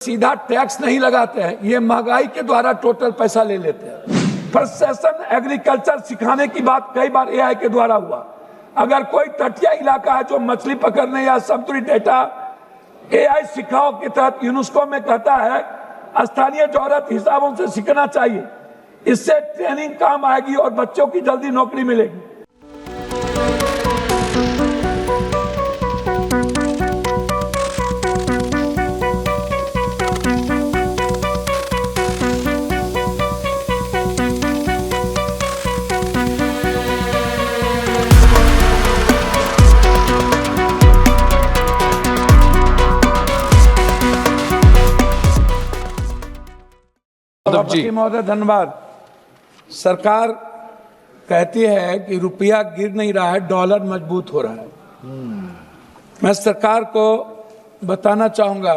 सीधा टैक्स नहीं लगाते हैं, ये महंगाई के द्वारा टोटल पैसा ले लेते हैं। प्रोसेसन एग्रीकल्चर सिखाने की बात कई बार एआई के द्वारा हुआ। अगर कोई तटीय इलाका है जो मछली पकड़ने या समुद्री डेटा एआई सिखाओ के तहत यूनेस्को में कहता है स्थानीय जरूरत हिसाबों से सीखना चाहिए। इससे ट्रेनिंग काम आएगी और बच्चों की जल्दी नौकरी मिलेगी। सभापति महोदय धन्यवाद। सरकार कहती है कि रुपया गिर नहीं रहा है, डॉलर मजबूत हो रहा है। मैं सरकार को बताना चाहूंगा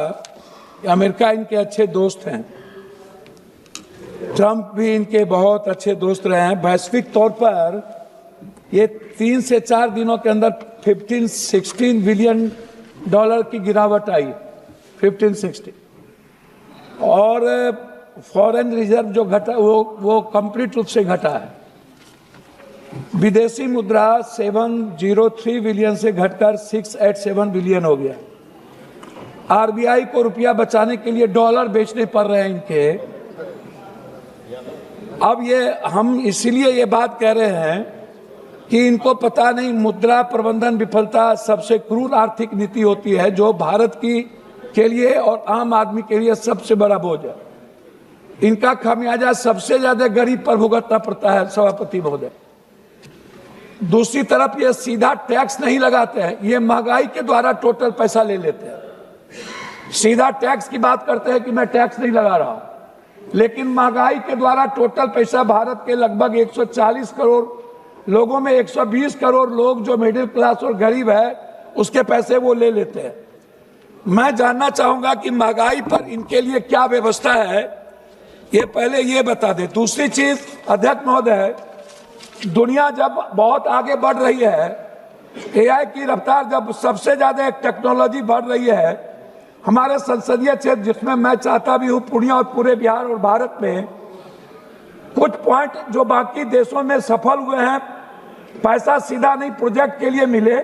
कि अमेरिका इनके अच्छे दोस्त हैं, ट्रंप भी इनके बहुत अच्छे दोस्त रहे हैं। वैश्विक तौर पर ये 3 से 4 दिनों के अंदर 15-16 बिलियन डॉलर की गिरावट आई, 15-16। और फॉरेन रिजर्व जो घटा वो कंप्लीट रूप से घटा है। विदेशी मुद्रा 703 बिलियन से घटकर 687 बिलियन हो गया। आरबीआई को रुपया बचाने के लिए डॉलर बेचने पड़ रहे हैं इनके। अब ये हम इसीलिए ये बात कह रहे हैं कि इनको पता नहीं मुद्रा प्रबंधन विफलता सबसे क्रूर आर्थिक नीति होती है जो भारत की के लिए और आम आदमी के लिए सबसे बड़ा बोझ है। इनका खामियाजा सबसे ज्यादा गरीब पर भुगतना पड़ता है सभापति महोदय। दूसरी तरफ ये सीधा टैक्स नहीं लगाते हैं, ये महंगाई के द्वारा टोटल पैसा ले लेते हैं। सीधा टैक्स की बात करते हैं कि मैं टैक्स नहीं लगा रहा हूं, लेकिन महंगाई के द्वारा टोटल पैसा भारत के लगभग 140 करोड़ लोगों में 120 करोड़ लोग जो मिडिल क्लास और गरीब है उसके पैसे वो ले लेते हैं। मैं जानना चाहूंगा कि महंगाई पर इनके लिए क्या व्यवस्था है, ये पहले ये बता दे। दूसरी चीज अध्यक्ष महोदय, दुनिया जब बहुत आगे बढ़ रही है, एआई की रफ्तार जब सबसे ज्यादा टेक्नोलॉजी बढ़ रही है, हमारे संसदीय क्षेत्र जिसमें मैं चाहता भी हूँ पूर्णिया और पूरे बिहार और भारत में कुछ पॉइंट जो बाकी देशों में सफल हुए हैं, पैसा सीधा नहीं प्रोजेक्ट के लिए मिले।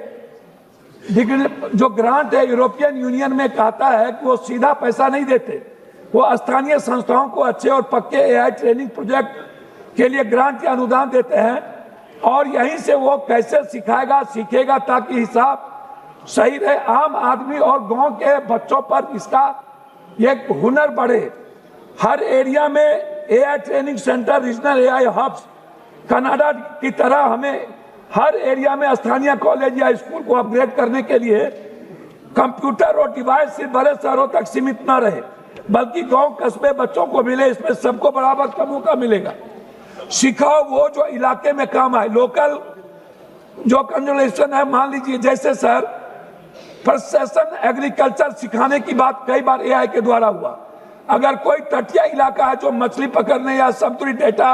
जो ग्रांट है यूरोपियन यूनियन में कहता है कि वो सीधा पैसा नहीं देते, वो स्थानीय संस्थाओं को अच्छे और पक्के एआई ट्रेनिंग प्रोजेक्ट के लिए ग्रांट या अनुदान देते हैं और यहीं से वो कैसे सिखाएगा सीखेगा ताकि हिसाब सही रहे, आम आदमी और गांव के बच्चों पर इसका एक हुनर बढ़े। हर एरिया में AI training centre, regional AI hubs, Canada की तरह हमें हर एरिया में स्थानीय कॉलेज या स्कूल को अपग्रेड करने के लिए कंप्यूटर और डिवाइस सिर्फ बड़े शहरों तक सीमित न रहे बल्कि गांव कस्बे बच्चों को मिले, इसमें सबको बराबर का मौका मिलेगा। सिखाओ वो जो इलाके में काम आए। लोकल जो कंजर्वेशन है, मान लीजिए जैसे सर प्रोसेसन एग्रीकल्चर सिखाने की बात कई बार एआई के द्वारा हुआ। अगर कोई तटीय इलाका है जो मछली पकड़ने या समुद्री डेटा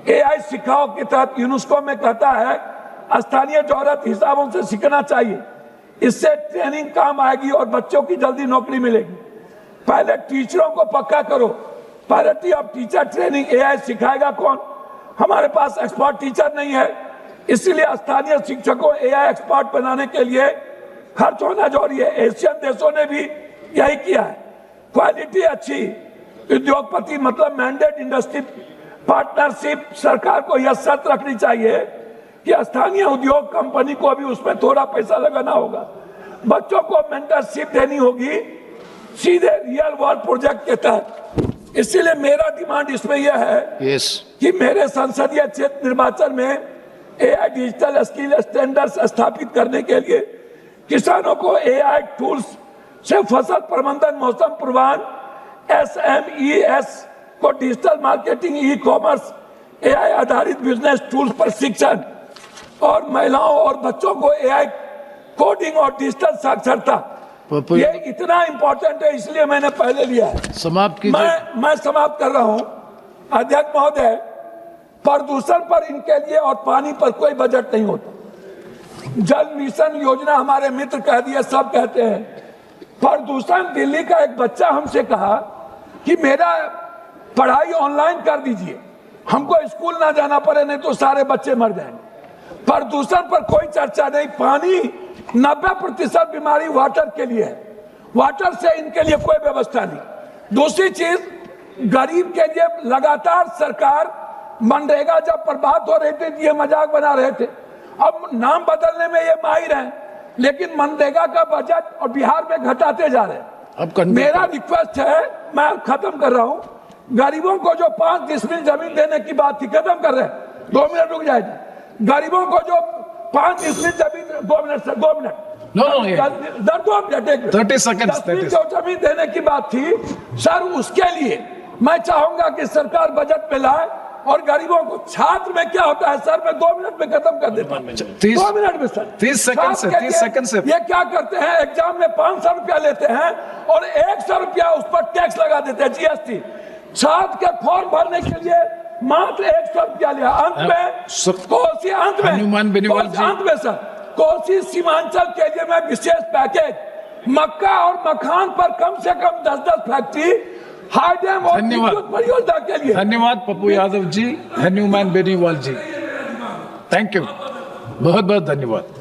एआई सिखाओ के तहत यूनेस्को में कहता है स्थानीय जरूरत हिसाबों से सीखना चाहिए। इससे ट्रेनिंग काम आएगी और बच्चों की जल्दी नौकरी मिलेगी। पहले टीचरों को पक्का करो, parity of teacher training. AI सिखाएगा कौन? हमारे पास एक्सपर्ट टीचर नहीं है, इसीलिए स्थानीय शिक्षकों एआई एक्सपर्ट बनाने के लिए खर्च होना जरूरी है। एशियन देशों ने भी यही किया है। क्वालिटी अच्छी, उद्योगपति मतलब मैंडेट इंडस्ट्री पार्टनरशिप। सरकार को यह शर्त रखनी चाहिए कि स्थानीय उद्योग कंपनी को भी उसमें थोड़ा पैसा लगाना होगा। बच्चों को मेंटरशिप देनी होगी सीधे रियल वर्ल्ड प्रोजेक्ट के तहत। इसीलिए मेरा डिमांड इसमें यह है कि मेरे संसदीय क्षेत्र निर्वाचन में एआई डिजिटल स्किल स्टैंडर्ड्स स्थापित करने के लिए किसानों को एआई टूल्स से फसल प्रबंधन, मौसम पूर्वानुमान, SMES को digital marketing, e commerce, AI आधारित बिजनेस टूल्स पर शिक्षण और महिलाओं और बच्चों को एआई कोडिंग और डिजिटल साक्षरता, ये इतना इंपॉर्टेंट है इसलिए मैंने पहले लिया है। समाप्त कीजिए। मैं समाप्त कर रहा हूं अध्यक्ष महोदय। प्रदूषण पर इनके लिए और पानी पर कोई बजट नहीं होता। जल मिशन योजना हमारे मित्र कह दिए, सब कहते हैं प्रदूषण, दिल्ली का एक बच्चा हमसे कहा कि मेरा पढ़ाई ऑनलाइन कर दीजिए, हमको स्कूल ना जाना पड़े, नहीं तो सारे बच्चे मर जाएंगे। प्रदूषण पर कोई चर्चा नहीं। पानी 90% बीमारी वाटर के लिए है, वाटर से इनके लिए कोई व्यवस्था नहीं। दूसरी चीज, गरीब के लिए लगातार सरकार मनरेगा जब पर बात हो रही थी ये मजाक बना रहे थे, अब नाम बदलने में ये माहिर हैं, लेकिन मनरेगा का बजट और बिहार में घटाते जा रहे हैं। अब मेरा रिक्वेस्ट है, मैं खत्म कर रहा हूं, गरीबों को जो 5 डिसमिल जमीन देने की बात थी, खत्म कर रहे हैं, 2 मिनट रुक जाएगी। गरीबों को जो 5 डिसमिल जमीन, 2 मिनट सर, 2 मिनट, 30 seconds जो जमीन देने की बात थी सर, उसके लिए मैं चाहूंगा कि सरकार बजट में लाए और गरीबों को। छात्र में क्या होता है सर, मैं 2 मिनट में खत्म कर देता हूं, 2 मिनट में सर, 30 सेकंड से ये क्या करते हैं, एग्जाम में 500 रुपया लेते हैं और 100 रुपया उस पर टैक्स लगा देते हैं, जीएसटी। छात्र के फॉर्म भरने के लिए मात्र 100 रुपया लिया। अंत में कोसी, अंत में सर, कोसी सीमांचल के लिए मैं विशेष पैकेज, मक्का और मखान पर कम से कम 10-10 फैक्ट्री, हाईडैम और विद्युत परियोजना के लिए। धन्यवाद पप्पू यादव जी, हनुमान बेनीवाल जी, थैंक यू, बहुत बहुत धन्यवाद।